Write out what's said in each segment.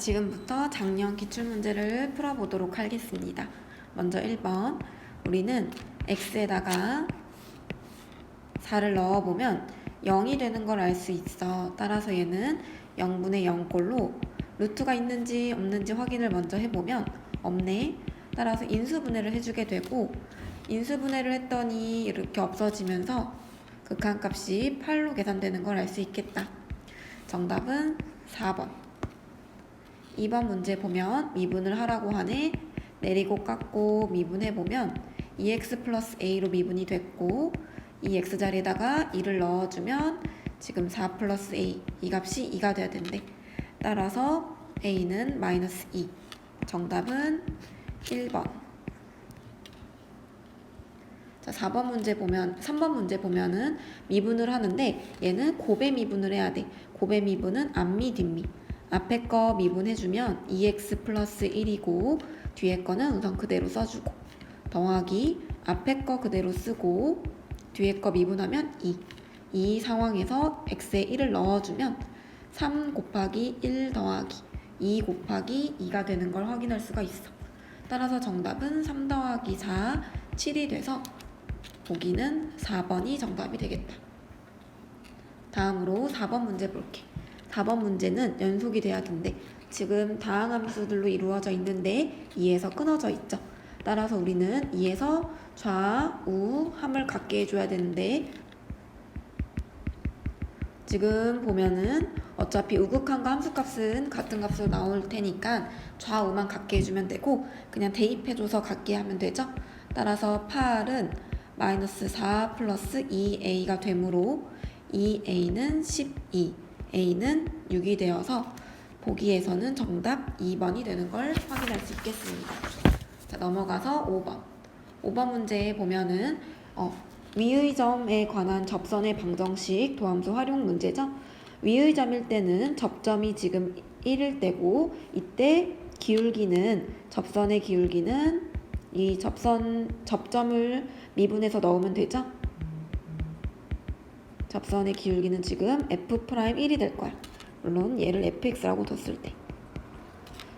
지금부터 작년 기출문제를 풀어보도록 하겠습니다. 먼저 1번. 우리는 x에다가 4를 넣어보면 0이 되는 걸 알 수 있어. 따라서 얘는 0분의 0꼴로 루트가 있는지 없는지 확인을 먼저 해보면 없네. 따라서 인수분해를 해주게 되고, 인수분해를 했더니 이렇게 없어지면서 극한값이 8로 계산되는 걸 알 수 있겠다. 정답은 4번. 2번 문제 보면 미분을 하라고 하네. 내리고 깎고 미분해보면 2x 플러스 a로 미분이 됐고, 이 x 자리에다가 2를 넣어주면 지금 4 플러스 a, 이 값이 2가 돼야 된대. 따라서 a는 마이너스 2. 정답은 1번. 자, 4번 문제 보면, 3번 문제 보면은 미분을 하는데 얘는 곱의 미분을 해야 돼. 곱의 미분은 앞미, 뒷미. 앞에 거 미분해주면 2x 플러스 1이고 뒤에 거는 우선 그대로 써주고, 더하기 앞에 거 그대로 쓰고 뒤에 거 미분하면 2. 이 상황에서 x에 1을 넣어주면 3 곱하기 1 더하기 2 곱하기 2가 되는 걸 확인할 수가 있어. 따라서 정답은 3 더하기 4, 7이 돼서 보기는 4번이 정답이 되겠다. 다음으로 4번 문제 볼게. 4번 문제는 연속이 돼야 된대. 지금 다항함수들로 이루어져 있는데 2에서 끊어져 있죠. 따라서 우리는 2에서 좌우함을 갖게 해줘야 되는데, 지금 보면은 어차피 우극함과 함수값은 같은 값으로 나올 테니까 좌우만 갖게 해주면 되고 그냥 대입해줘서 갖게 하면 되죠. 따라서 8은 마이너스 4 플러스 2a가 되므로 2a는 12, a는 6이 되어서 보기에서는 정답 2번이 되는 걸 확인할 수 있겠습니다. 자, 넘어가서 5번. 5번 문제에 보면은 위의 점에 관한 접선의 방정식 도함수 활용 문제죠. 위의 점일 때는 접점이 지금 1일 때고, 이때 기울기는, 접선의 기울기는 이 접점을 미분해서 넣으면 되죠. 접선의 기울기는 지금 f'1이 될 거야. 물론 얘를 fx라고 뒀을 때.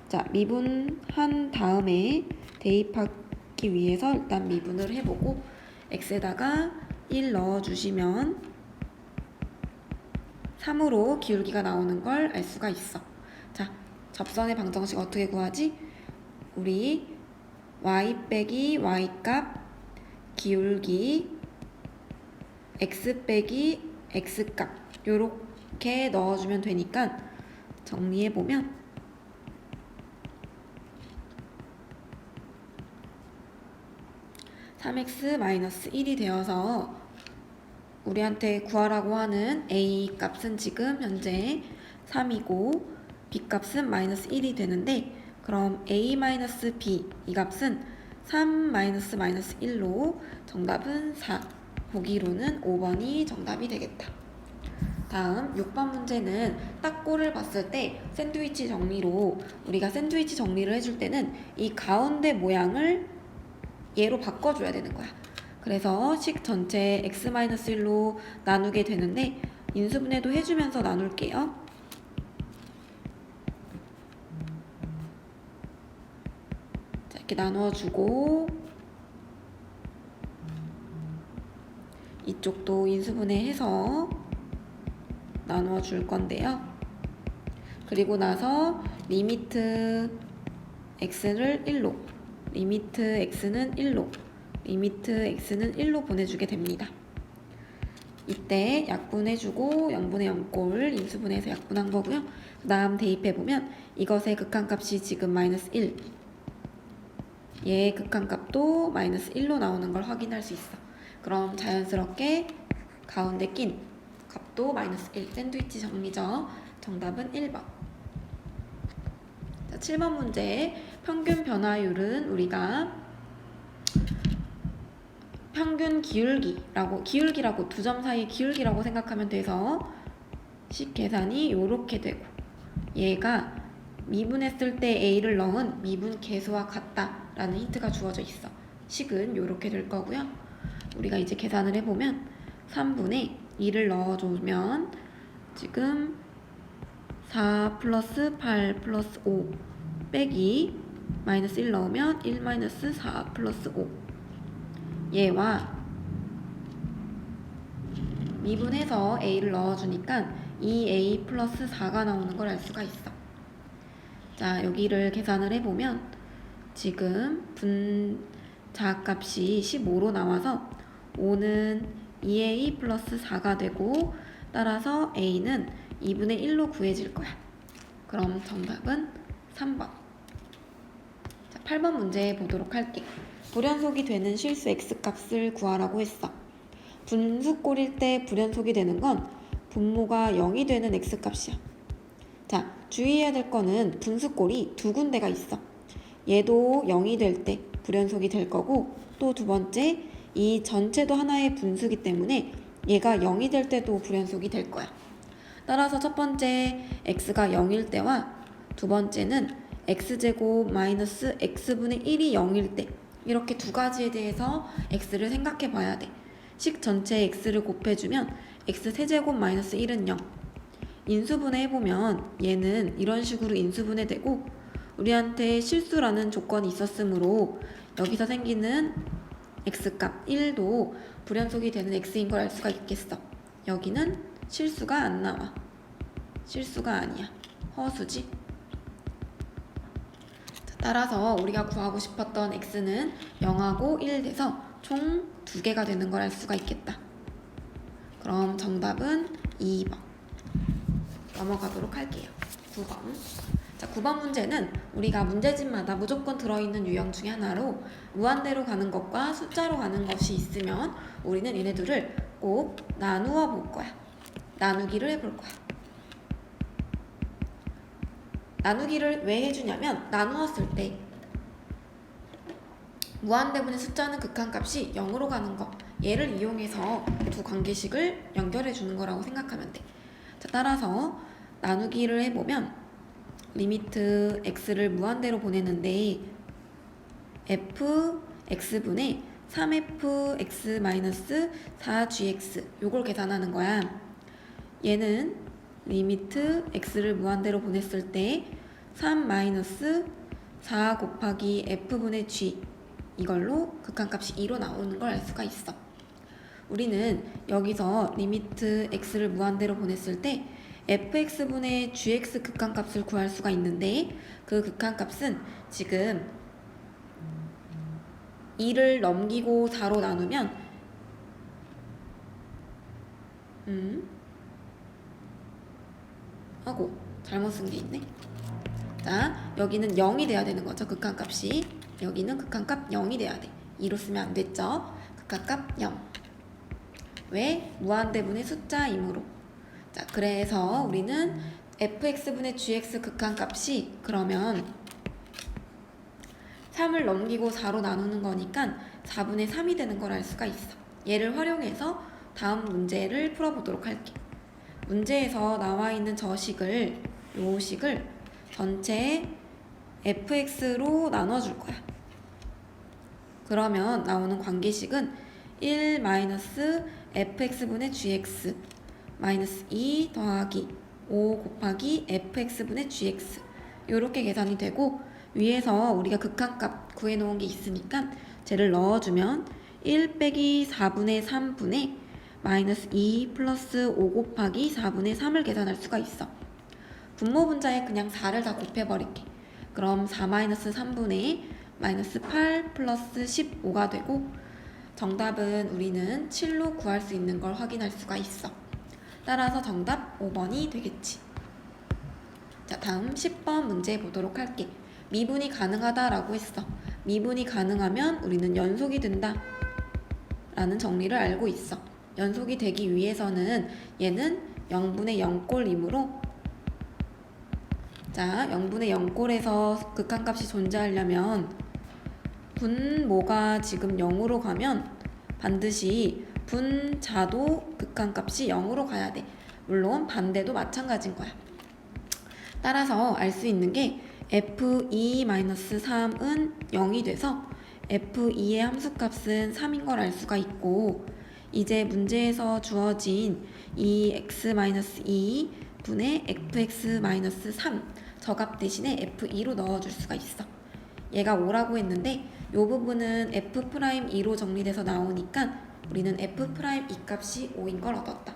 자, 미분한 다음에 대입하기 위해서 일단 미분을 해보고 x에다가 1 넣어주시면 3으로 기울기가 나오는 걸 알 수가 있어. 자, 접선의 방정식 어떻게 구하지? 우리 y 빼기 y값 기울기 x 빼기 x값 요렇게 넣어주면 되니까 정리해보면 3x-1이 되어서 우리한테 구하라고 하는 a 값은 지금 현재 3이고 b 값은 마이너스 1이 되는데, 그럼 a-b 이 값은 3-1로 정답은 4. 보기로는 5번이 정답이 되겠다. 다음 6번 문제는 딱 꼴을 봤을 때 샌드위치 정리로, 우리가 샌드위치 정리를 해줄 때는 이 가운데 모양을 얘로 바꿔줘야 되는 거야. 그래서 식 전체 x-1로 나누게 되는데 인수분해도 해주면서 나눌게요. 자, 이렇게 나누어주고 이쪽도 인수분해해서 나누어 줄 건데요. 그리고 나서 리미트 x를 1로, 리미트 x는 1로, 리미트 x는 1로 보내주게 됩니다. 이때 약분해주고 0분의 0꼴 인수분해해서 약분한 거고요. 그 다음 대입해보면 이것의 극한값이 지금 마이너스 1, 얘의 극한값도 마이너스 1로 나오는 걸 확인할 수 있어. 그럼 자연스럽게 가운데 낀 값도 마이너스 1, 샌드위치 정리죠. 정답은 1번. 자, 7번 문제 평균 변화율은 우리가 평균 기울기라고 두 점 사이 기울기라고 생각하면 돼서 식 계산이 이렇게 되고, 얘가 미분했을 때 a를 넣은 미분 계수와 같다라는 힌트가 주어져 있어. 식은 이렇게 될 거고요. 우리가 이제 계산을 해보면 3분의 2를 넣어주면 지금 4 플러스 8 플러스 5 빼기 마이너스 1 넣으면 1 마이너스 4 플러스 5 얘와 미분해서 a를 넣어주니까 2a 플러스 4가 나오는 걸 알 수가 있어. 자, 여기를 계산을 해보면 지금 분자값이 15로 나와서 5는 2a 플러스 4가 되고 따라서 a는 2분의 1로 구해질 거야. 그럼 정답은 3번. 자, 8번 문제 보도록 할게. 불연속이 되는 실수 x값을 구하라고 했어. 분수꼴일 때 불연속이 되는 건 분모가 0이 되는 x값이야. 자, 주의해야 될 거는 분수꼴이 두 군데가 있어. 얘도 0이 될 때 불연속이 될 거고 또 두 번째 이 전체도 하나의 분수기 때문에 얘가 0이 될 때도 불연속이 될 거야. 따라서 첫 번째 x가 0일 때와 두 번째는 x제곱 마이너스 x분의 1이 0일 때 이렇게 두 가지에 대해서 x를 생각해 봐야 돼. 식 전체에 x를 곱해주면 x 세제곱 마이너스 1은 0. 인수분해 해보면 얘는 이런 식으로 인수분해 되고 우리한테 실수라는 조건이 있었으므로 여기서 생기는 x값 1도 불연속이 되는 x인 걸 알 수가 있겠어. 여기는 실수가 안 나와. 실수가 아니야. 허수지. 따라서 우리가 구하고 싶었던 x는 0하고 1 돼서 총 2개가 되는 걸 알 수가 있겠다. 그럼 정답은 2번. 넘어가도록 할게요. 9번. 자, 9번 문제는 우리가 문제집마다 무조건 들어있는 유형 중에 하나로 무한대로 가는 것과 숫자로 가는 것이 있으면 우리는 얘네들을 꼭 나누어 볼 거야. 나누기를 해볼 거야. 나누기를 왜 해주냐면 나누었을 때 무한대분의 숫자는 극한값이 0으로 가는 거 얘를 이용해서 두 관계식을 연결해 주는 거라고 생각하면 돼. 자, 따라서 나누기를 해보면 리미트 x를 무한대로 보내는데 fx분의 3fx-4gx 요걸 계산하는 거야. 얘는 리미트 x를 무한대로 보냈을 때 3-4 곱하기 f분의 g 이걸로 극한값이 2로 나오는 걸 알 수가 있어. 우리는 여기서 리미트 x를 무한대로 보냈을 때 fx분의 gx 극한값을 구할 수가 있는데 그 극한값은 지금 2를 넘기고 4로 나누면 잘못 쓴 게 있네. 자, 여기는 0이 돼야 되는 거죠. 극한값이. 여기는 극한값 0이 돼야 돼. 2로 쓰면 안 됐죠. 극한값 0. 왜? 무한대분의 숫자이므로. 자, 그래서 우리는 fx분의 gx 극한값이 그러면 3을 넘기고 4로 나누는 거니까 4분의 3이 되는 걸 알 수가 있어. 얘를 활용해서 다음 문제를 풀어보도록 할게. 문제에서 나와 있는 요 식을 전체 fx로 나눠줄 거야. 그러면 나오는 관계식은 1-fx분의 gx 마이너스 2 더하기 5 곱하기 fx분의 gx 요렇게 계산이 되고 위에서 우리가 극한값 구해놓은 게 있으니까 쟤를 넣어주면 1 빼기 4분의 3분의 마이너스 2 플러스 5 곱하기 4분의 3을 계산할 수가 있어. 분모 분자에 그냥 4를 다 곱해버릴게. 그럼 4 마이너스 3분의 마이너스 8 플러스 15가 되고 정답은 우리는 7로 구할 수 있는 걸 확인할 수가 있어. 따라서 정답 5번이 되겠지. 자, 다음 10번 문제 보도록 할게. 미분이 가능하다라고 했어. 미분이 가능하면 우리는 연속이 된다 라는 정리를 알고 있어. 연속이 되기 위해서는 얘는 0분의 0꼴이므로 자, 0분의 0꼴에서 극한값이 존재하려면 분모가 지금 0으로 가면 반드시 분자도 극한값이 0으로 가야 돼. 물론 반대도 마찬가지인 거야. 따라서 알 수 있는 게 f2-3은 0이 돼서 f2의 함수값은 3인 걸 알 수가 있고 이제 문제에서 주어진 이 x-2 분의 fx-3 저값 대신에 f2로 넣어줄 수가 있어. 얘가 5라고 했는데 이 부분은 f'2로 정리돼서 나오니까 우리는 f'2 값이 5인 걸 얻었다.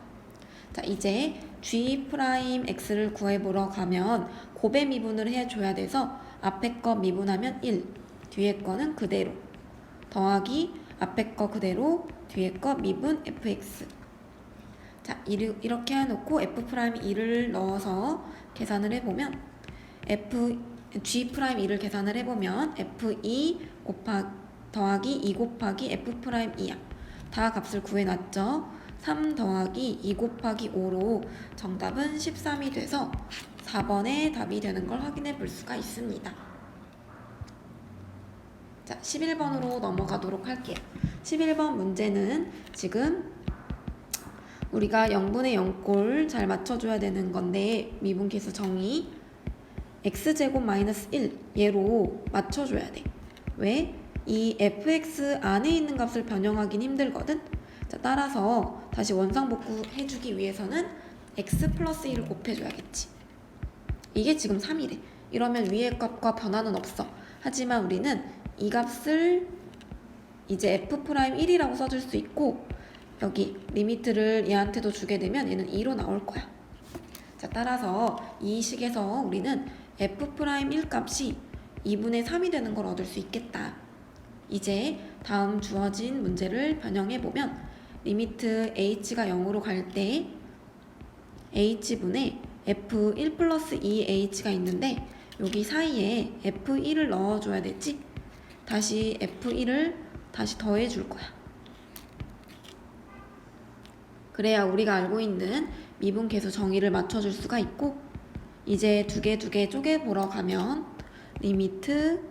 자, 이제 g'x를 구해보러 가면 곱의 미분을 해줘야 돼서 앞에 거 미분하면 1, 뒤에 거는 그대로 더하기 앞에 거 그대로 뒤에 거 미분 fx. 자, 이렇게 해놓고 f'2를 넣어서 계산을 해보면 g'2를 계산을 해보면 f2 더하기 2 곱하기 f'2야. 다 값을 구해놨죠. 3 더하기 2 곱하기 5로 정답은 13이 돼서 4번의 답이 되는 걸 확인해 볼 수가 있습니다. 자, 11번으로 넘어가도록 할게요. 11번 문제는 지금 우리가 0분의 0꼴 잘 맞춰줘야 되는 건데 미분계수 정의 x제곱 마이너스 1 얘로 맞춰줘야 돼. 왜? 이 fx 안에 있는 값을 변형하긴 힘들거든. 자, 따라서 다시 원상복구 해주기 위해서는 x 플러스 1을 곱해줘야겠지. 이게 지금 3이래. 이러면 위의 값과 변화는 없어. 하지만 우리는 이 값을 이제 f'1이라고 써줄 수 있고 여기 리미트를 얘한테도 주게 되면 얘는 2로 나올 거야. 자, 따라서 이 식에서 우리는 f'1 값이 2분의 3이 되는 걸 얻을 수 있겠다. 이제 다음 주어진 문제를 변형해보면 리미트 h가 0으로 갈 때 h분의 f1 플러스 2h가 있는데 여기 사이에 f1을 넣어줘야 되지. 다시 f1을 다시 더해줄 거야. 그래야 우리가 알고 있는 미분계수 정의를 맞춰줄 수가 있고 이제 두 개 쪼개보러 가면 리미트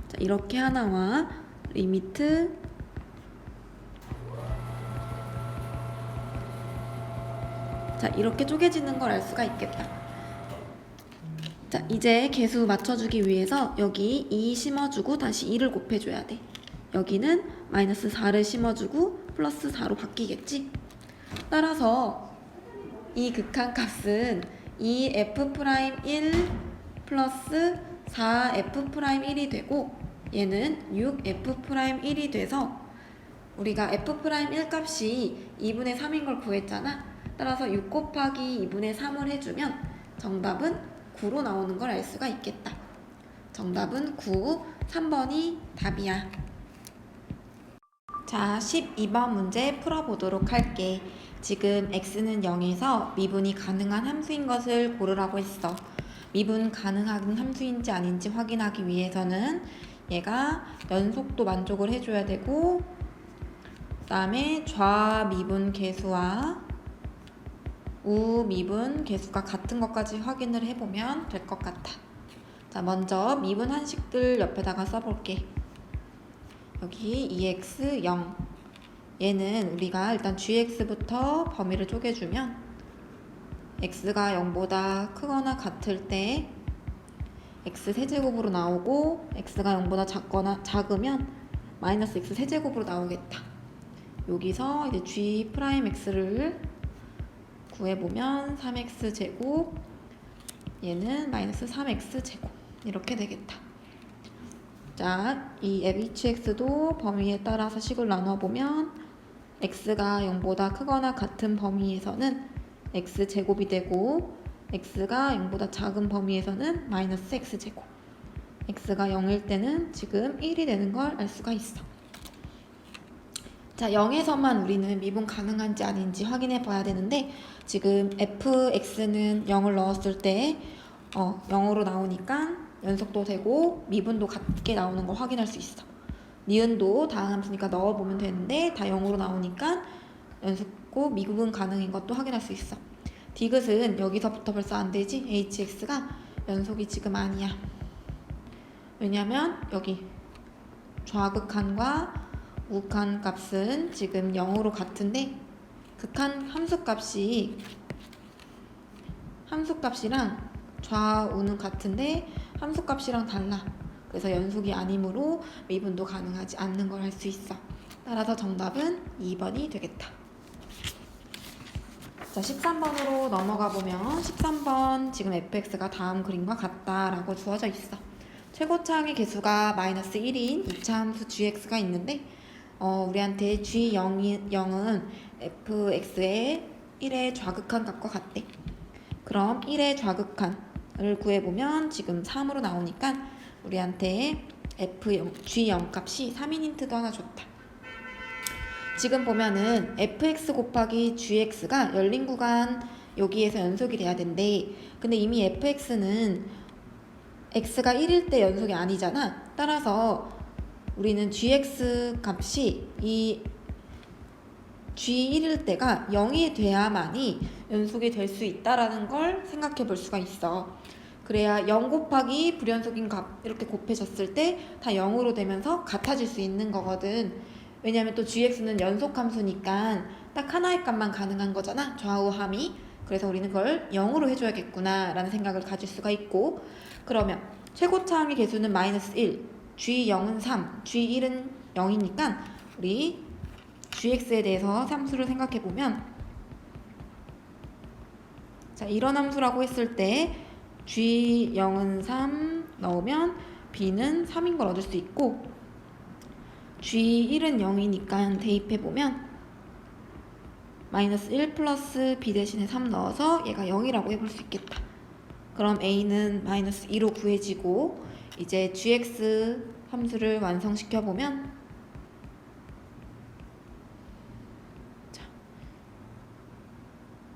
자, 이렇게 하나와 리미트 자, 이렇게 쪼개지는 걸 알 수가 있겠다. 자, 이제 계수 맞춰주기 위해서 여기 2 심어주고 다시 2를 곱해줘야 돼. 여기는 마이너스 4를 심어주고 플러스 4로 바뀌겠지? 따라서 이 극한값은 2f'1 플러스 4f'1이 되고 얘는 6f'1이 돼서 우리가 f'1 값이 2분의 3인 걸 구했잖아. 따라서 6 곱하기 2분의 3을 해주면 정답은 9로 나오는 걸 알 수가 있겠다. 정답은 9, 3번이 답이야. 자, 12번 문제 풀어보도록 할게. 지금 x는 0에서 미분이 가능한 함수인 것을 고르라고 했어. 미분 가능한 함수인지 아닌지 확인하기 위해서는 얘가 연속도 만족을 해줘야 되고 그 다음에 좌미분 계수와 우미분 계수가 같은 것까지 확인을 해보면 될 것 같아. 자, 먼저 미분 한식들 옆에다가 써볼게. 여기 2x 0 얘는 우리가 일단 gx부터 범위를 쪼개주면 x가 0보다 크거나 같을 때 x 세제곱으로 나오고 x가 0보다 작으면 마이너스 x 세제곱으로 나오겠다. 여기서 이제 g'x를 구해보면 3x 제곱 얘는 마이너스 3x 제곱 이렇게 되겠다. 자, 이 fhx도 범위에 따라서 식을 나눠보면 x가 0보다 크거나 같은 범위에서는 x제곱이 되고 x가 0보다 작은 범위에서는 마이너스 x제곱 x가 0일 때는 지금 1이 되는 걸 알 수가 있어. 자, 0에서만 우리는 미분 가능한지 아닌지 확인해 봐야 되는데 지금 fx는 0을 넣었을 때 0으로 나오니까 연속도 되고 미분도 같게 나오는 걸 확인할 수 있어. 니은도 다음 함수니까 넣어보면 되는데 다 0으로 나오니까 연속고 미분 가능인 것도 확인할 수 있어. 디귿은 여기서부터 벌써 안 되지? hx가 연속이 지금 아니야. 왜냐면 여기 좌극한과 우극한 값은 지금 0으로 같은데 극한 함수값이랑 좌우는 같은데 함수값이랑 달라. 그래서 연속이 아니므로 미분도 가능하지 않는 걸 알 수 있어. 따라서 정답은 2번이 되겠다. 자, 13번으로 넘어가 보면 13번 지금 fx가 다음 그림과 같다라고 주어져 있어. 최고차항의 개수가 마이너스 1인 2차 함수 gx가 있는데 우리한테 g0은 fx의 1의 좌극한 값과 같대. 그럼 1의 좌극한을 구해보면 지금 3으로 나오니까 우리한테 g0 값이 3인 힌트도 하나 줬다. 지금 보면은 fx 곱하기 gx가 열린 구간 여기에서 연속이 돼야 된대. 근데 이미 fx는 x가 1일 때 연속이 아니잖아. 따라서 우리는 gx 값이 이 g1일 때가 0이 돼야만이 연속이 될 수 있다라는 걸 생각해 볼 수가 있어. 그래야 0 곱하기 불연속인 값 이렇게 곱해졌을 때 다 0으로 되면서 같아질 수 있는 거거든. 왜냐면 또 gx는 연속 함수니까 딱 하나의 값만 가능한 거잖아, 좌우함이. 그래서 우리는 그걸 0으로 해줘야겠구나 라는 생각을 가질 수가 있고, 그러면 최고차항의 개수는 마이너스 1, g0은 3, g1은 0이니까 우리 gx에 대해서 함수를 생각해보면, 자, 이런 함수라고 했을 때 g0은 3 넣으면 b는 3인 걸 얻을 수 있고, g1은 0이니까 대입해보면 마이너스 1 플러스 b 대신에 3 넣어서 얘가 0이라고 해볼 수 있겠다. 그럼 a는 마이너스 2로 구해지고, 이제 gx 함수를 완성시켜보면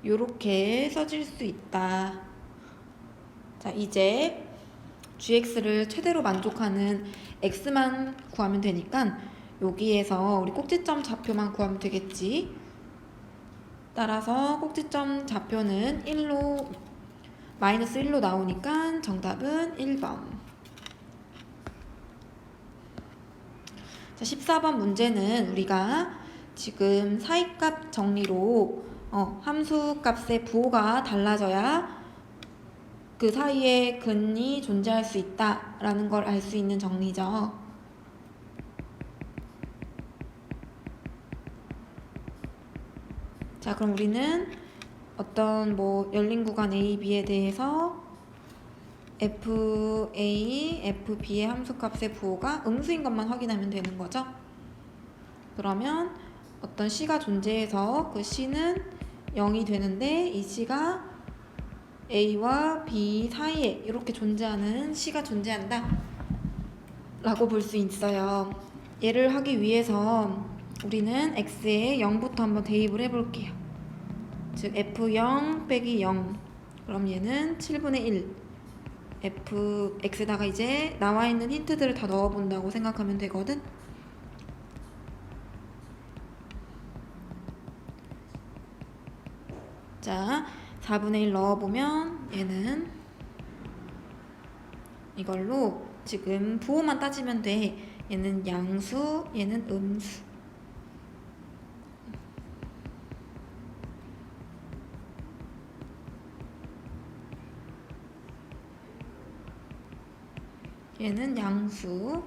요렇게 써질 수 있다. 자, 이제 gx를 최대로 만족하는 x만 구하면 되니까 여기에서 우리 꼭지점 좌표만 구하면 되겠지. 따라서 꼭지점 좌표는 1로 마이너스 1로 나오니까 정답은 1번. 자, 14번 문제는 우리가 지금 사이값 정리로 함수 값의 부호가 달라져야 그 사이에 근이 존재할 수 있다라는 걸 알 수 있는 정리죠. 자, 그럼 우리는 어떤 열린 구간 A, B에 대해서 FA, FB의 함수값의 부호가 음수인 것만 확인하면 되는 거죠. 그러면 어떤 C가 존재해서 그 C는 0이 되는데 이 C가 A와 B 사이에 이렇게 존재하는 C가 존재한다 라고 볼 수 있어요. 얘를 하기 위해서 우리는 x에 0부터 한번 대입을 해볼게요. 즉 f0 빼기 0, 그럼 얘는 7분의 1. x에다가 이제 나와 있는 힌트들을 다 넣어본다고 생각하면 되거든. 자, 4분의 1 넣어보면 얘는 이걸로 지금 부호만 따지면 돼. 얘는 양수, 얘는 음수. 얘는 양수.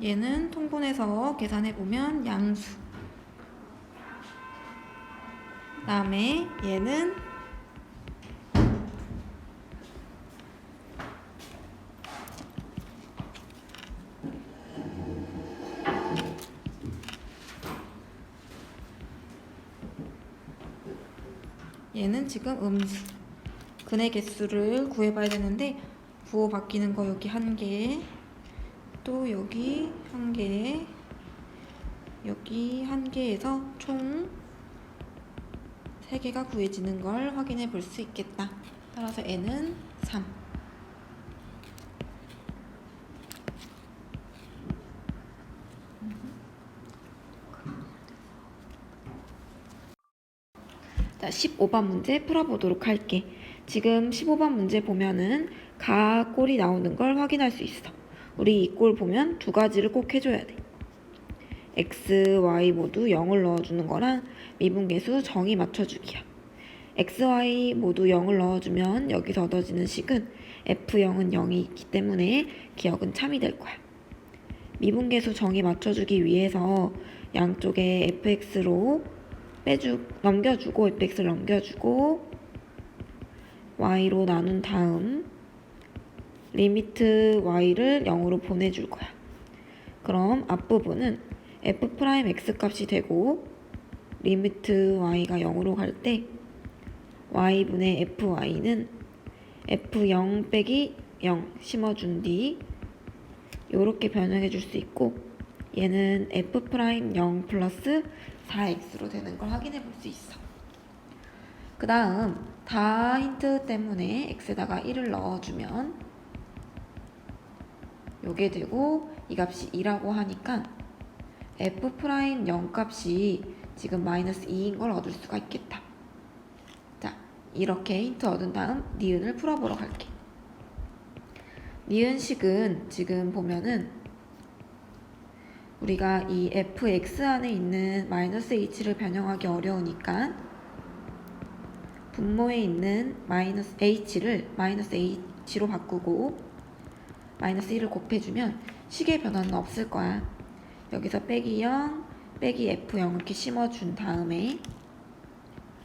얘는 통분해서 계산해보면 양수. 그 다음에 얘는 지금 음수. 근의 개수를 구해봐야 되는데 부호 바뀌는 거 여기 1개, 또 여기 1개, 여기 1개에서 총 3개가 구해지는 걸 확인해 볼 수 있겠다. 따라서 n은 3. 자, 15번 문제 풀어보도록 할게. 지금 15번 문제 보면은 가 꼴이 나오는 걸 확인할 수 있어. 우리 이 꼴 보면 두 가지를 꼭 해줘야 돼. x, y 모두 0을 넣어주는 거랑 미분계수 정의 맞춰주기야. x, y 모두 0을 넣어주면 여기서 얻어지는 식은 f0은 0이 있기 때문에 기억은 참이 될 거야. 미분계수 정의 맞춰주기 위해서 양쪽에 fx로 넘겨주고 fx를 넘겨주고 y로 나눈 다음 리미트 y를 0으로 보내줄 거야. 그럼 앞부분은 f'x 값이 되고 리미트 y가 0으로 갈 때 y분의 fy는 f0 빼기 0 심어준 뒤 요렇게 변형해 줄 수 있고 얘는 f'0 플러스 4x로 되는 걸 확인해 볼 수 있어. 그 다음 다 힌트 때문에 x에다가 1을 넣어주면 요게 되고 이 값이 2라고 하니까 f'0 값이 지금 마이너스 2인 걸 얻을 수가 있겠다. 자, 이렇게 힌트 얻은 다음 니은을 풀어보러 갈게. 니은식은 지금 보면은 우리가 이 fx 안에 있는 마이너스 h를 변형하기 어려우니까 분모에 있는 마이너스 h를 마이너스 h로 바꾸고 마이너스 1을 곱해주면 식의 변화는 없을 거야. 여기서 빼기 0, 빼기 f0 이렇게 심어준 다음에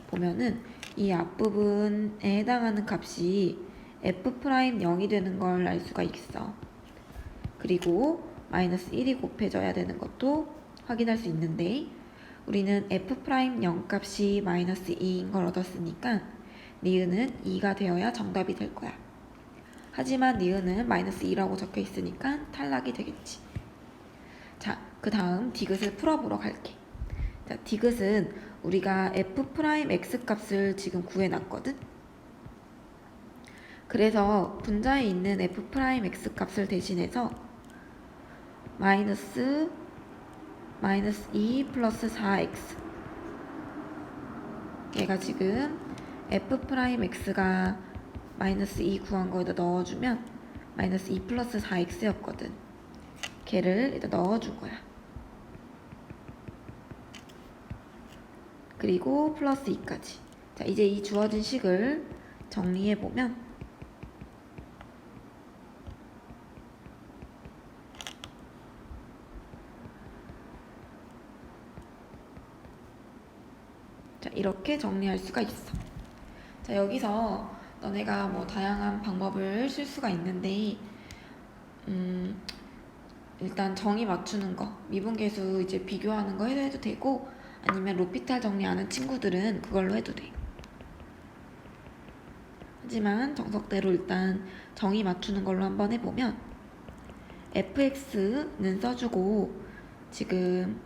보면은 이 앞부분에 해당하는 값이 f'0이 되는 걸 알 수가 있어. 그리고 마이너스 1이 곱해져야 되는 것도 확인할 수 있는데 우리는 f'0 값이 마이너스 2인 걸 얻었으니까 니은은 2가 되어야 정답이 될 거야. 하지만 니은은 마이너스 2라고 적혀 있으니까 탈락이 되겠지. 자, 그 다음 디귿을 풀어보러 갈게. 자, 디귿은 우리가 f'x 값을 지금 구해놨거든. 그래서 분자에 있는 f'x 값을 대신해서 마이너스 2 플러스 4x 얘가 지금 f'x가 마이너스 2 구한 거에다 넣어주면 마이너스 2 플러스 4x였거든. 걔를 일단 넣어준 거야. 그리고 플러스 2까지. 자, 이제 이 주어진 식을 정리해보면 자, 이렇게 정리할 수가 있어. 자, 여기서 너네가 뭐 다양한 방법을 쓸 수가 있는데 일단 정의 맞추는 거, 미분계수 이제 비교하는 거 해도 되고 아니면 로피탈 정리 아는 친구들은 그걸로 해도 돼. 하지만 정석대로 일단 정의 맞추는 걸로 한번 해보면 fx는 써주고 지금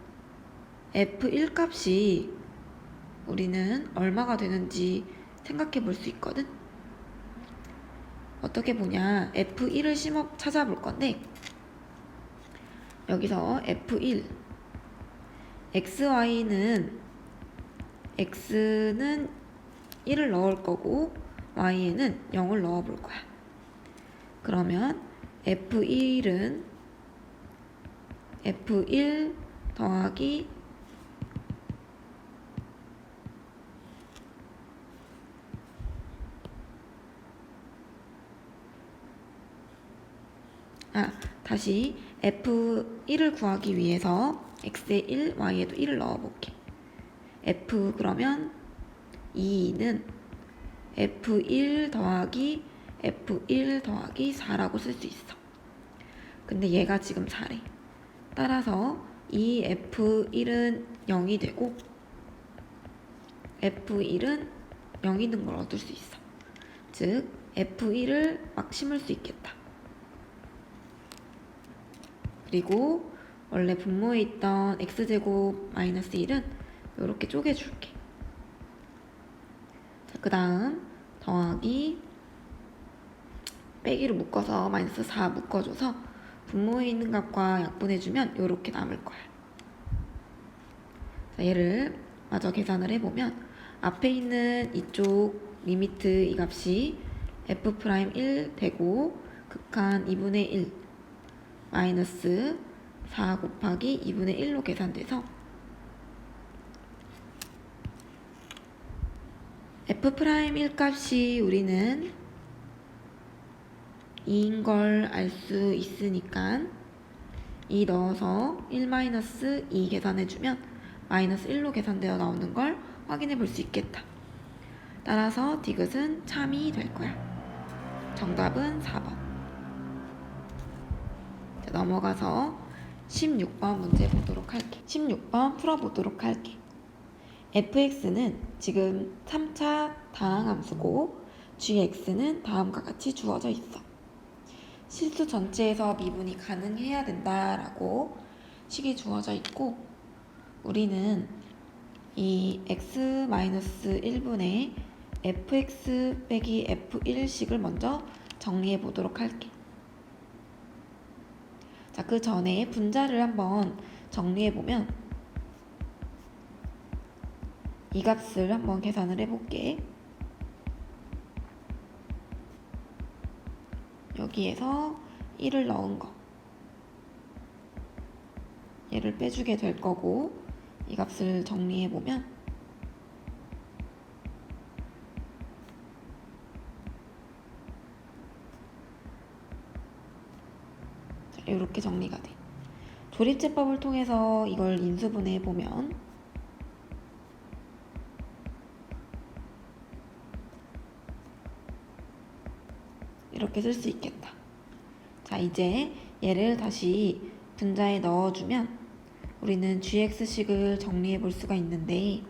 f1 값이 우리는 얼마가 되는지 생각해 볼 수 있거든. 어떻게 보냐, f1을 찾아볼 건데 여기서 f1 x는 1을 넣을 거고 y에는 0을 넣어 볼 거야. 그러면 f1은 f1 더하기 다시 f1을 구하기 위해서 x에 1, y에도 1을 넣어볼게. f 그러면 2는 f1 더하기 f1 더하기 4라고 쓸 수 있어. 근데 얘가 지금 4래. 따라서 이 f1은 0이 되고 f1은 0이 된 걸 얻을 수 있어. 즉 f1을 막 심을 수 있겠다. 그리고 원래 분모에 있던 x제곱 마이너스 1은 이렇게 쪼개줄게. 자, 그 다음 더하기 빼기로 묶어서 마이너스 4 묶어줘서 분모에 있는 값과 약분해주면 이렇게 남을 거야. 자, 얘를 마저 계산을 해보면 앞에 있는 이쪽 리미트 이 값이 f'1 되고 극한 2분의 1 마이너스 4 곱하기 2분의 1로 계산돼서 F'1 값이 우리는 2인 걸 알 수 있으니까 2 넣어서 1-2 계산해주면 마이너스 1로 계산되어 나오는 걸 확인해 볼 수 있겠다. 따라서 디귿은 참이 될 거야. 정답은 4번. 자, 넘어가서 16번 문제 보도록 할게. 16번 풀어보도록 할게. fx는 지금 3차 다항함수고 gx는 다음과 같이 주어져 있어. 실수 전체에서 미분이 가능해야 된다라고 식이 주어져 있고, 우리는 이 x-1분의 fx 빼기 f1식을 먼저 정리해 보도록 할게. 자, 그 전에 분자를 한번 정리해 보면 이 값을 한번 계산을 해볼게. 여기에서 1을 넣은 거, 얘를 빼주게 될 거고, 이 값을 정리해보면 자, 이렇게 정리가 돼. 조립제법을 통해서 이걸 인수분해해보면 이렇게 쓸 수 있겠다. 자, 이제 얘를 다시 분자에 넣어주면 우리는 gx식을 정리해 볼 수가 있는데,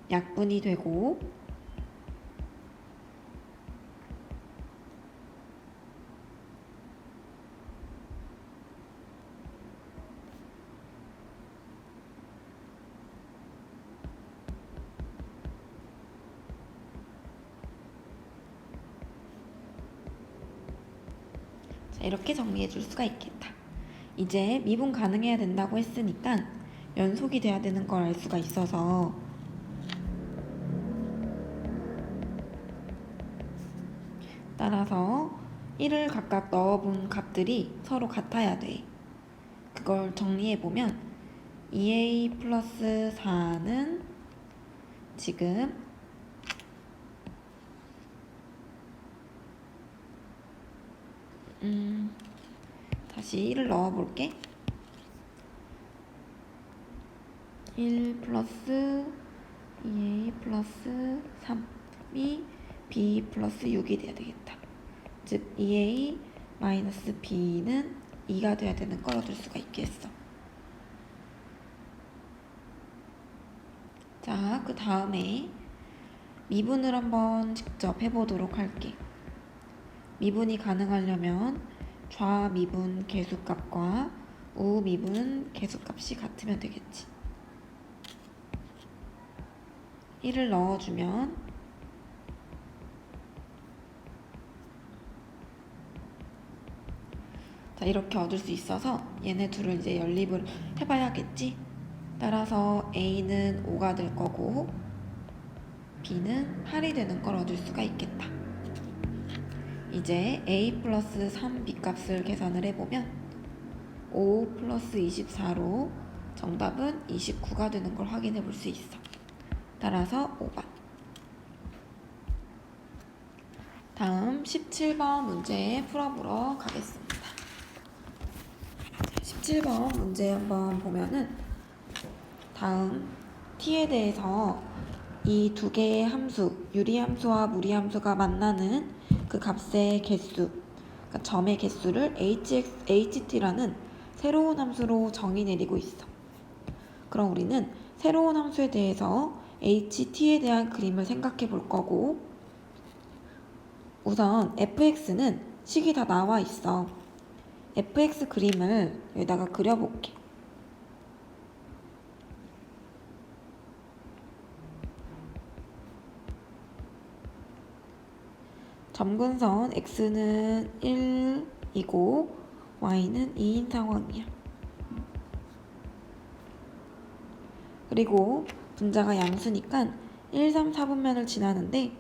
약분이 되고 자, 이렇게 정리해 줄 수가 있겠다. 이제 미분 가능해야 된다고 했으니까 연속이 돼야 되는 걸 알 수가 있어서 따라서 1을 각각 넣어본 값들이 서로 같아야 돼. 그걸 정리해보면 2a 플러스 4는 지금 다시 1을 넣어볼게. 1 플러스 2a 플러스 3이 b 플러스 6이 돼야 되겠다. 즉 2a 마이너스 b는 2가 돼야 되는 걸 얻을 수가 있겠어. 자, 그 다음에 미분을 한번 직접 해보도록 할게. 미분이 가능하려면 좌미분 계수값과 우미분 계수값이 같으면 되겠지. 1을 넣어주면 자, 이렇게 얻을 수 있어서 얘네 둘을 이제 연립을 해봐야겠지. 따라서 A는 5가 될 거고 B는 8이 되는 걸 얻을 수가 있겠다. 이제 A 플러스 3B 값을 계산을 해보면 5 플러스 24로 정답은 29가 되는 걸 확인해 볼 수 있어. 따라서 5번. 다음 17번 문제 풀어보러 가겠습니다. 17번 문제 한번 보면은 다음 t에 대해서 이 두 개의 함수, 유리함수와 무리함수가 만나는 그 값의 개수, 그러니까 점의 개수를 ht라는 새로운 함수로 정의 내리고 있어. 그럼 우리는 새로운 함수에 대해서 ht에 대한 그림을 생각해 볼 거고, 우선 fx는 식이 다 나와 있어. fx 그림을 여기다가 그려볼게. 점근선 x는 1이고 y는 2인 상황이야. 그리고 분자가 양수니까 1, 3, 4분면을 지나는데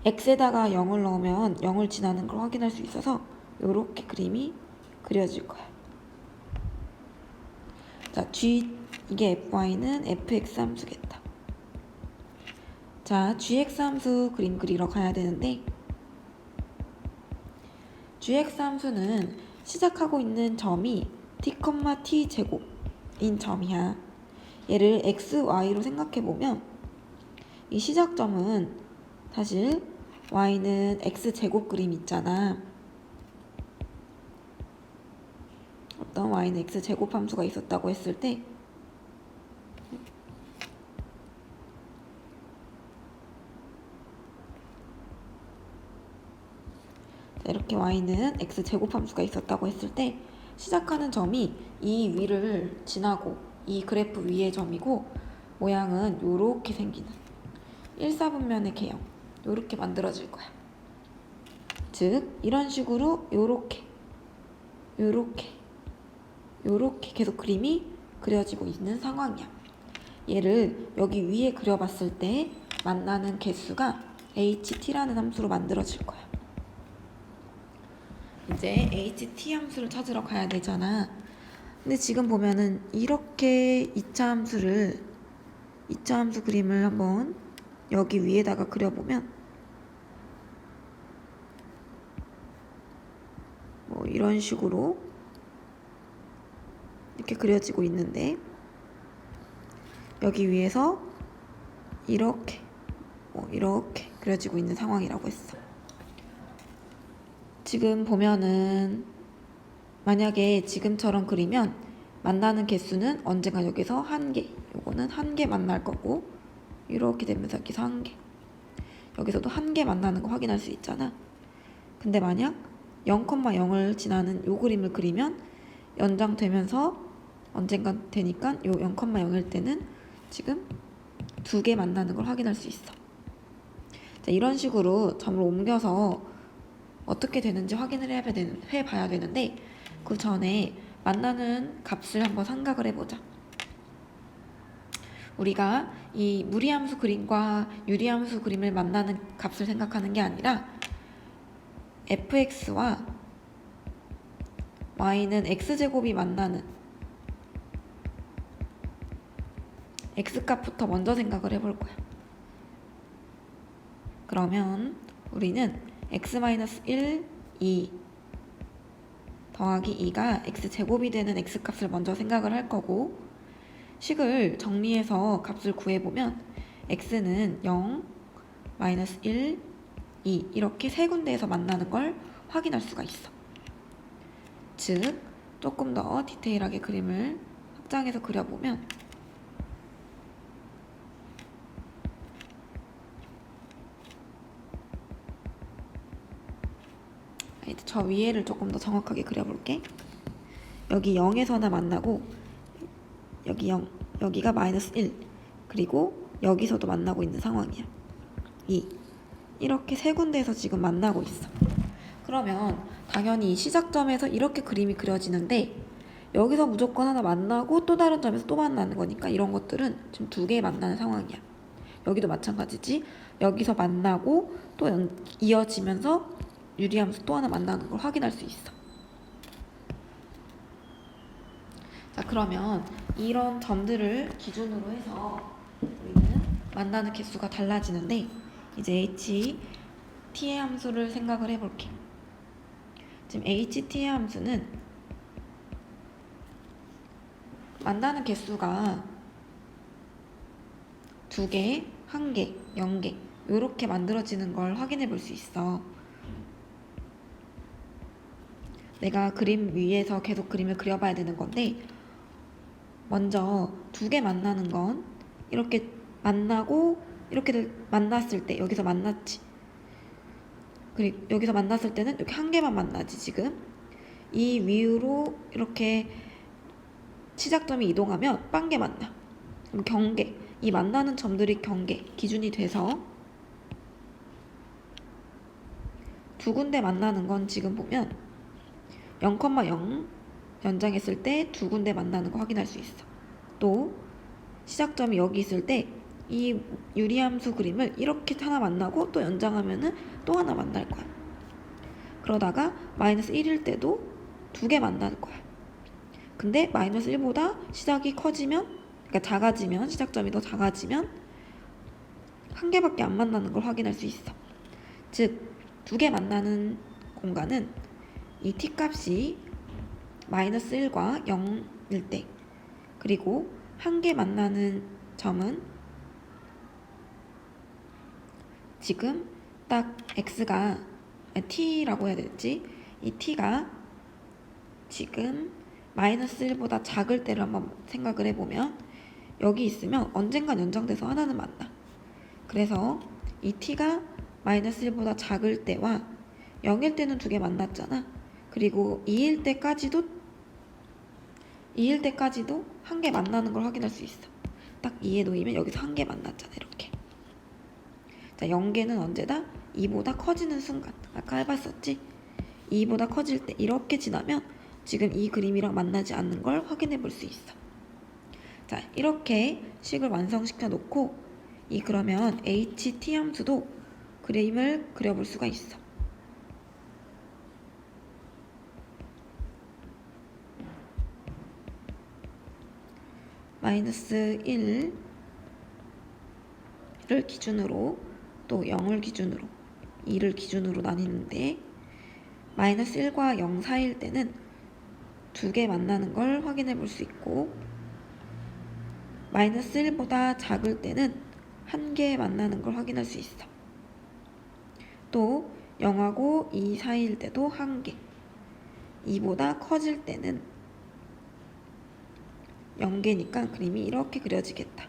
x에다가 0을 넣으면 0을 지나는 걸 확인할 수 있어서 이렇게 그림이 그려질 거야. 자, 이게 fy는 fx 함수겠다. 자, gx 함수 그림 그리러 가야 되는데 gx 함수는 시작하고 있는 점이 t, t제곱인 점이야. 얘를 x, y로 생각해보면 이 시작점은 사실 y는 x제곱 그림 있잖아. 어떤 y는 x제곱 함수가 있었다고 했을 때 이렇게 y는 x제곱 함수가 있었다고 했을 때 시작하는 점이 이 위를 지나고 이 그래프 위의 점이고 모양은 요렇게 생기는 1사분면의 개형 요렇게 만들어질 거야. 즉 이런 식으로 요렇게 계속 그림이 그려지고 있는 상황이야. 얘를 여기 위에 그려봤을 때 만나는 개수가 ht라는 함수로 만들어질 거야. 이제 ht 함수를 찾으러 가야 되잖아. 근데 지금 보면은 이렇게 2차 함수 그림을 한번 여기 위에다가 그려보면 뭐 이런 식으로 이렇게 그려지고 있는데 여기 위에서 이렇게 그려지고 있는 상황이라고 했어. 지금 보면은 만약에 지금처럼 그리면 만나는 개수는 언젠가 여기서 1개, 요거는 1개 만날 거고 이렇게 되면서 여기서 1개, 여기서도 1개 만나는 거 확인할 수 있잖아. 근데 만약 0,0을 지나는 요 그림을 그리면 연장되면서 언젠가 되니까 요 0,0일 때는 지금 2개 만나는 걸 확인할 수 있어. 자, 이런 식으로 점을 옮겨서 어떻게 되는지 확인을 해봐야 되는데 그 전에 만나는 값을 한번 생각을 해보자. 우리가 이 무리함수 그림과 유리함수 그림을 만나는 값을 생각하는 게 아니라 fx와 y는 x제곱이 만나는 x값부터 먼저 생각을 해볼 거야. 그러면 우리는 x-1, 2 더하기 2가 x제곱이 되는 x값을 먼저 생각을 할 거고 식을 정리해서 값을 구해보면 x는 0, -1, 2 이렇게 세 군데에서 만나는 걸 확인할 수가 있어. 즉 조금 더 디테일하게 그림을 확장해서 그려보면 저 위에를 조금 더 정확하게 그려볼게. 여기 0에서나 만나고 여기 0, 여기가 -1 그리고 여기서도 만나고 있는 상황이야. 2 이렇게 세 군데에서 지금 만나고 있어. 그러면 당연히 시작점에서 이렇게 그림이 그려지는데 여기서 무조건 하나 만나고 또 다른 점에서 또 만나는 거니까 이런 것들은 지금 2개 만나는 상황이야. 여기도 마찬가지지. 여기서 만나고 또 이어지면서 유리함수 또 하나 만나는 걸 확인할 수 있어. 자, 그러면 이런 점들을 기준으로 해서 우리는 만나는 개수가 달라지는데 이제 ht의 함수를 생각을 해볼게. 지금 ht의 함수는 만나는 개수가 2개, 1개, 0개 이렇게 만들어지는 걸 확인해 볼 수 있어. 내가 그림 위에서 계속 그림을 그려봐야 되는 건데 먼저 2개 만나는 건 이렇게 만나고 이렇게 만났을 때 여기서 만났지. 그리고 여기서 만났을 때는 이렇게 1개만 만나지. 지금 이 위로 이렇게 시작점이 이동하면 빵개 만나. 그럼 경계, 이 만나는 점들이 경계 기준이 돼서 2군데 만나는 건 지금 보면 0,0 연장했을 때 2군데 만나는 거 확인할 수 있어. 또 시작점이 여기 있을 때 이 유리함수 그림을 이렇게 하나 만나고 또 연장하면은 또 하나 만날 거야. 그러다가 -1일 때도 2개 만날 거야. 근데 마이너스 1보다 시작이 커지면, 그러니까 작아지면, 시작점이 더 작아지면 한 개밖에 안 만나는 걸 확인할 수 있어. 즉, 두 개 만나는 공간은 이 t값이 마이너스 1과 0일 때, 그리고 한 개 만나는 점은 지금 딱 x가 t라고 해야 되지? 이 t가 지금 마이너스 1보다 작을 때를 한번 생각을 해보면 여기 있으면 언젠간 연장돼서 하나는 만나. 그래서 이 t가 마이너스 1보다 작을 때와 0일 때는 두 개 만났잖아. 그리고 2일 때까지도 한 개 만나는 걸 확인할 수 있어. 딱 2에 놓이면 여기서 한 개 만났잖아. 이렇게. 자, 0개는 언제다? 2보다 커지는 순간. 아까 해봤었지? 2보다 커질 때 이렇게 지나면 지금 이 그림이랑 만나지 않는 걸 확인해 볼 수 있어. 자, 이렇게 식을 완성시켜 놓고 그러면 ht 함수도 그림을 그려볼 수가 있어. 마이너스 1을 기준으로 또 0을 기준으로 2를 기준으로 나뉘는데 마이너스 1과 0 사이일 때는 두 개 만나는 걸 확인해 볼 수 있고 마이너스 1보다 작을 때는 한 개 만나는 걸 확인할 수 있어. 또 0하고 2 사이일 때도 한 개, 2보다 커질 때는 0개니까 그림이 이렇게 그려지겠다.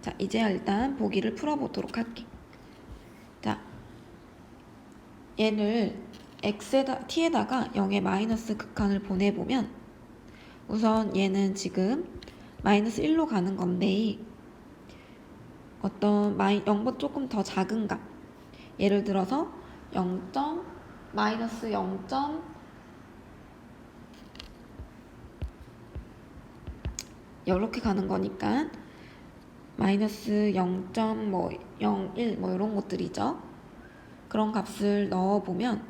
자, 이제 일단 보기를 풀어보도록 할게. 자, 얘를 t에다가 0의 마이너스 극한을 보내보면 우선 얘는 지금 마이너스 1로 가는 건데 어떤 0보다 조금 더 작은 값, 예를 들어서 0. 마이너스 0. 이렇게 가는 거니까 마이너스 0.01 이런 것들이죠. 그런 값을 넣어보면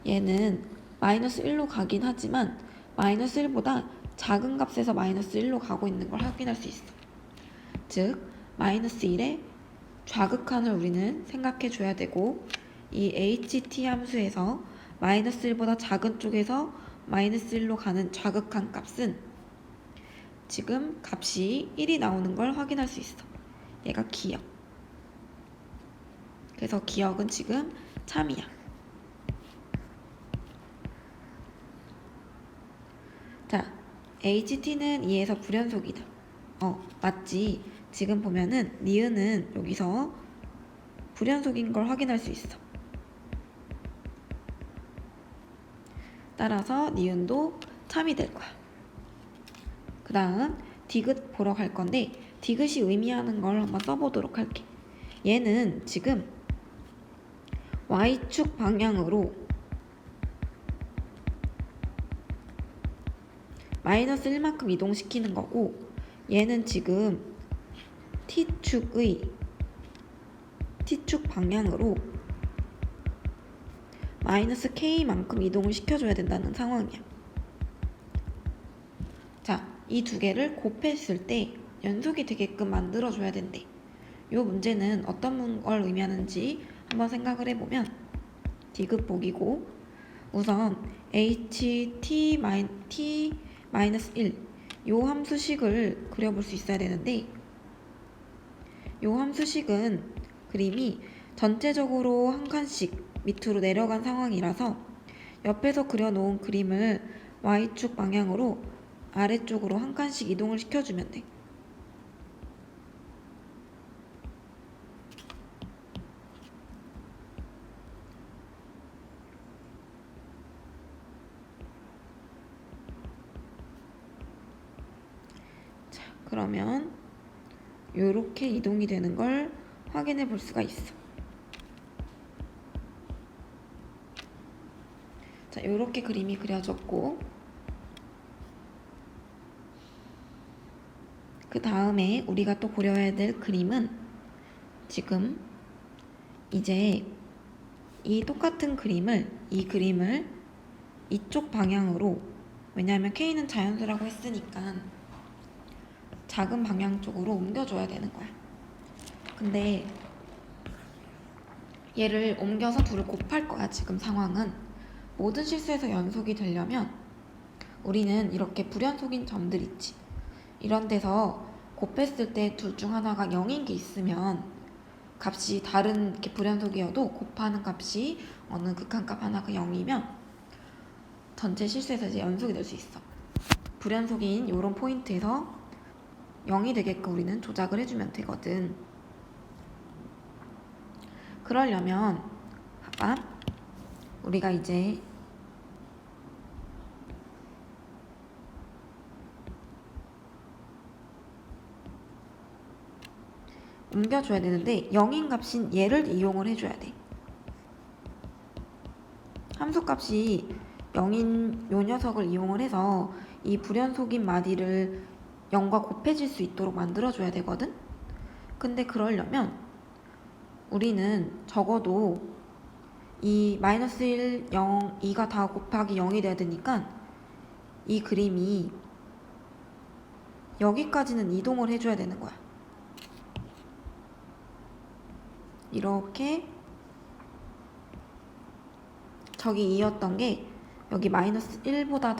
얘는 마이너스 1로 가긴 하지만 마이너스 1보다 작은 값에서 마이너스 1로 가고 있는 걸 확인할 수 있어. 즉 마이너스 1의 좌극한을 우리는 생각해 줘야 되고 이 ht 함수에서 마이너스 1보다 작은 쪽에서 마이너스 1로 가는 좌극한 값은 지금 값이 1이 나오는 걸 확인할 수 있어. 얘가 기억. 그래서 기억은 지금 참이야. 자, HT는 2에서 불연속이다. 맞지. 지금 보면은 니은은 여기서 불연속인 걸 확인할 수 있어. 따라서 니은도 참이 될 거야. 그 다음 디귿 보러 갈 건데 디귿이 의미하는 걸 한번 써보도록 할게. 얘는 지금 Y축 방향으로 마이너스 1만큼 이동시키는 거고 얘는 지금 T축 방향으로 마이너스 K만큼 이동을 시켜줘야 된다는 상황이야. 자, 이 두 개를 곱했을 때 연속이 되게끔 만들어줘야 된대. 이 문제는 어떤 걸 의미하는지 한번 생각을 해보면 디귿 보기고 우선 t-1 이 함수식을 그려볼 수 있어야 되는데 이 함수식은 그림이 전체적으로 한 칸씩 밑으로 내려간 상황이라서 옆에서 그려놓은 그림을 Y축 방향으로 아래쪽으로 한 칸씩 이동을 시켜주면 돼. 자, 그러면 이렇게 이동이 되는 걸 확인해 볼 수가 있어. 자, 이렇게 그림이 그려졌고 그 다음에 우리가 또 고려해야 될 그림은 지금 이제 이 똑같은 이 그림을 이쪽 방향으로, 왜냐하면 K는 자연수라고 했으니까 작은 방향 쪽으로 옮겨줘야 되는 거야. 근데 얘를 옮겨서 둘을 곱할 거야. 지금 상황은 모든 실수에서 연속이 되려면 우리는 이렇게 불연속인 점들 있지, 이런 데서 곱했을 때 둘 중 하나가 0인 게 있으면 값이 다른 이렇게 불연속이어도 곱하는 값이 어느 극한값 하나가 0이면 전체 실수에서 이제 연속이 될 수 있어. 불연속인 이런 포인트에서 0이 되게끔 우리는 조작을 해주면 되거든. 그러려면 봐봐, 우리가 이제 옮겨줘야 되는데 0인 값인 얘를 이용을 해줘야 돼. 함수값이 0인 요 녀석을 이용을 해서 이 불연속인 마디를 0과 곱해질 수 있도록 만들어줘야 되거든. 근데 그러려면 우리는 적어도 이 마이너스 1, 0, 2가 다 곱하기 0이 돼야 되니까 이 그림이 여기까지는 이동을 해줘야 되는 거야. 이렇게 저기 2였던 게 여기 마이너스 1보다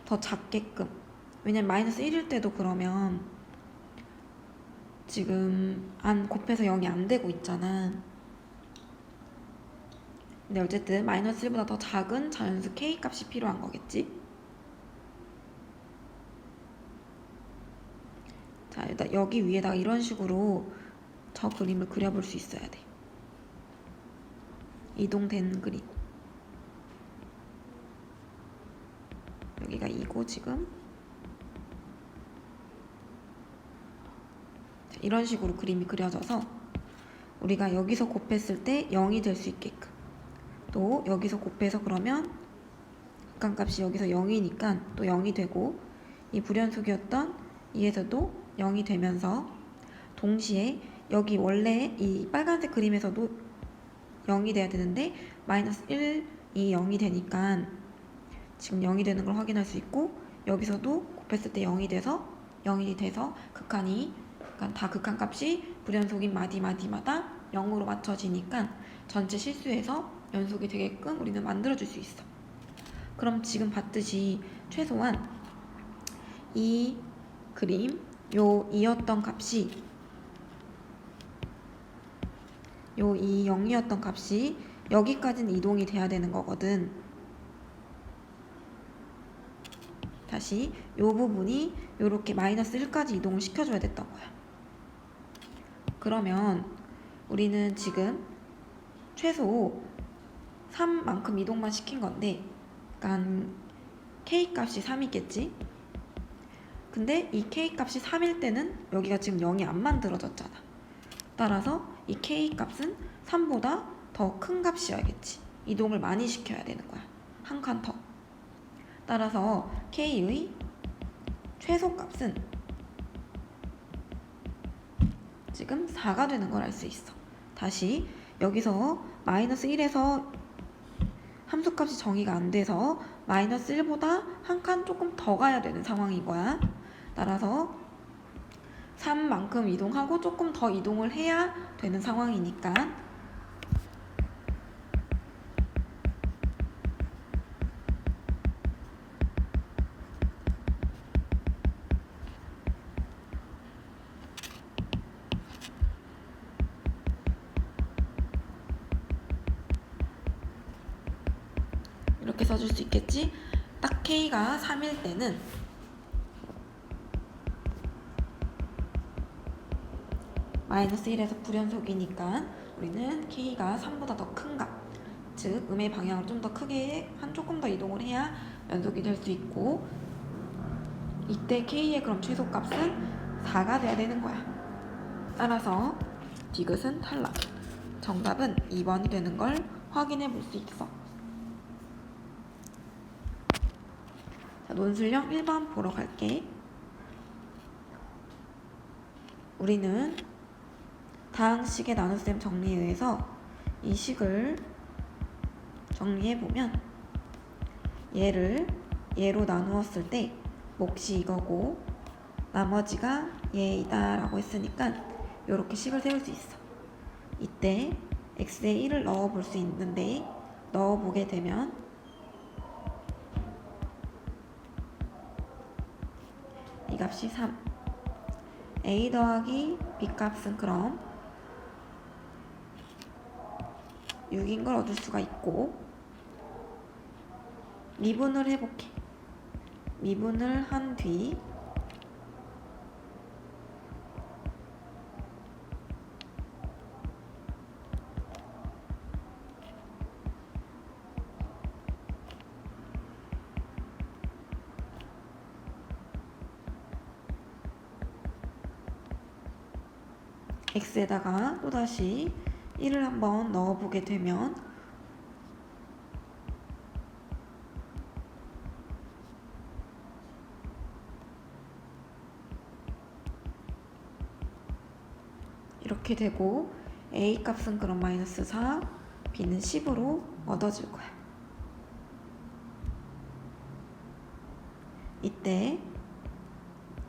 더 작게끔, 왜냐면 마이너스 1일 때도 그러면 지금 안 곱해서 0이 안 되고 있잖아. 근데 어쨌든 마이너스 1보다 더 작은 자연수 K 값이 필요한 거겠지. 자, 일단 여기 위에다가 이런 식으로 저 그림을 그려볼 수 있어야 돼. 이동된 그림. 여기가 2고 지금 자, 이런 식으로 그림이 그려져서 우리가 여기서 곱했을 때 0이 될 수 있게끔, 또 여기서 곱해서 그러면 극한값이 여기서 0이니까 또 0이 되고, 이 불연속이었던 이에서도 0이 되면서 동시에 여기 원래 이 빨간색 그림에서도 0이 돼야 되는데 마이너스 1이 0이 되니까 지금 0이 되는 걸 확인할 수 있고, 여기서도 곱했을 때 0이 돼서 극한이, 그러니까 다 극한값이 불연속인 마디마다 0으로 맞춰지니까 전체 실수에서 연속이 되게끔 우리는 만들어줄 수 있어. 그럼 지금 봤듯이 최소한 이 그림 요 2였던 값이 요 2, 0이었던 값이 여기까지는 이동이 돼야 되는 거거든. 다시 요 부분이 요렇게 마이너스 1까지 이동을 시켜줘야 됐던 거야. 그러면 우리는 지금 최소 3만큼 이동만 시킨 건데, 그러니까 K 값이 3이겠지? 근데 이 K 값이 3일 때는 여기가 지금 0이 안 만들어졌잖아. 따라서 이 K 값은 3보다 더 큰 값이어야겠지. 이동을 많이 시켜야 되는 거야. 한 칸 더. 따라서 K의 최소값은 지금 4가 되는 걸 알 수 있어. 다시 여기서 마이너스 1에서 함수값이 정의가 안 돼서 마이너스 1보다 한 칸 조금 더 가야 되는 상황인 거야. 따라서 3만큼 이동하고 조금 더 이동을 해야 되는 상황이니까 이렇게 써줄 수 있겠지? 딱 K가 3일 때는 마이너스 1에서 불연속이니까 우리는 K가 3보다 더 큰 값, 즉 음의 방향을 좀 더 크게 조금 더 이동을 해야 연속이 될 수 있고, 이때 K의 그럼 최소값은 4가 돼야 되는 거야. 따라서 디귿은 탈락. 정답은 2번이 되는 걸 확인해 볼 수 있어. 자, 논술형 1번 보러 갈게. 우리는 다항식의 나눗셈 정리에 의해서 이 식을 정리해보면 얘를 얘로 나누었을 때 몫이 이거고 나머지가 얘이다 라고 했으니까 이렇게 식을 세울 수 있어. 이때 x에 1을 넣어볼 수 있는데 넣어보게 되면 이 값이 3. a 더하기 b 값은 그럼 6인 걸 얻을 수가 있고 미분을 해볼게. 미분을 한 뒤 x에다가 또다시 1을 한번 넣어보게 되면 이렇게 되고 a 값은 그럼 마이너스 4, b는 10으로 얻어질 거야. 이때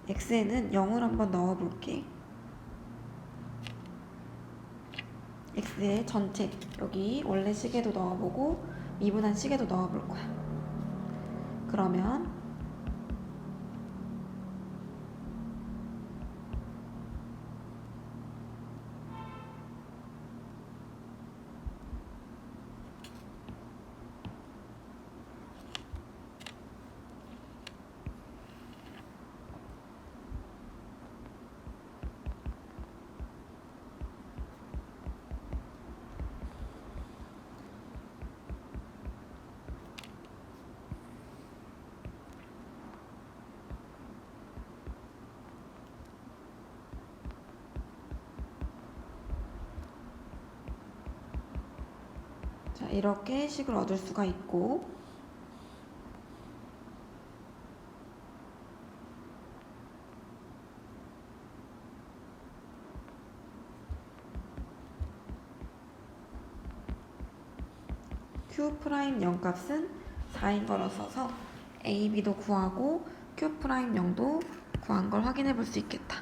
x에는 0을 한번 넣어볼게. x의 전체 여기 원래 식에도 넣어보고 미분한 식에도 넣어볼 거야. 그러면 자, 이렇게 식을 얻을 수가 있고 Q' 0 값은 4인 걸 써서 A, B도 구하고 Q' 0도 구한 걸 확인해 볼 수 있겠다.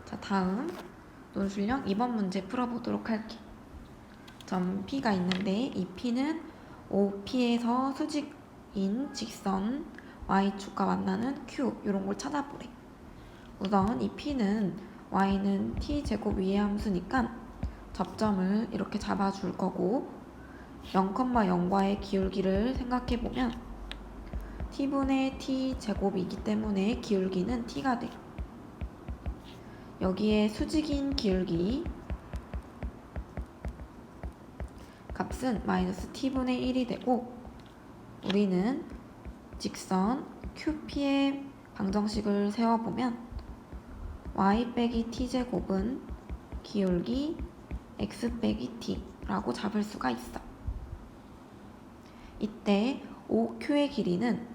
자, 다음 논술형 2번 문제 풀어보도록 할게. 점 P가 있는데 이 P는 OP에서 수직인 직선 Y축과 만나는 Q 이런 걸 찾아보래. 우선 이 P는 Y는 T제곱 위의 함수니까 접점을 이렇게 잡아줄 거고 0,0과의 기울기를 생각해보면 T분의 T제곱이기 때문에 기울기는 T가 돼. 여기에 수직인 기울기 값은 마이너스 T분의 1이 되고 우리는 직선 QP의 방정식을 세워보면 Y 빼기 T제곱은 기울기 X 빼기 T라고 잡을 수가 있어. 이때 OQ의 길이는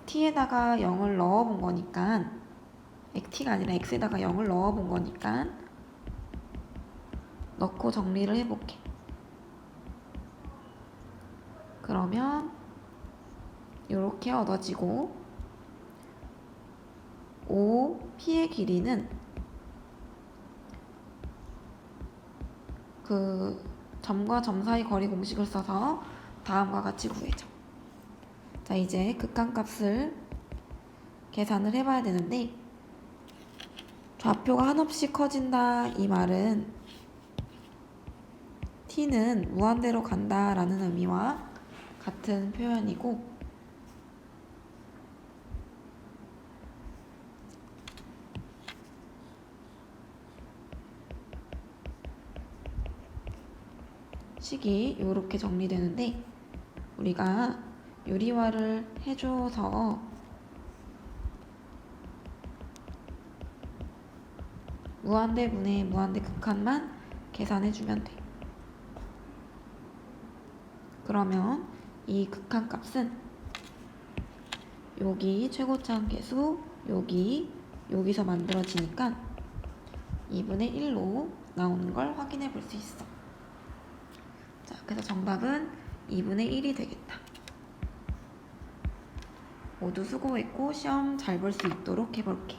XT에다가 0을 넣어본 거니까 XT가 아니라 X에다가 0을 넣어본 거니까 넣고 정리를 해볼게. 그러면 이렇게 얻어지고 OP의 길이는 그 점과 점 사이 거리 공식을 써서 다음과 같이 구해줘. 자, 이제 극한값을 계산을 해봐야 되는데 좌표가 한없이 커진다 이 말은 t는 무한대로 간다 라는 의미와 같은 표현이고 식이 이렇게 정리되는데 우리가 유리화를 해줘서 무한대분의 무한대 극한만 계산해주면 돼. 그러면 이 극한값은 여기 최고차함계수 여기서 만들어지니까 2분의 1로 나오는 걸 확인해 볼 수 있어. 자, 그래서 정답은 2분의 1이 되겠다. 모두 수고했고 시험 잘 볼 수 있도록 해볼게.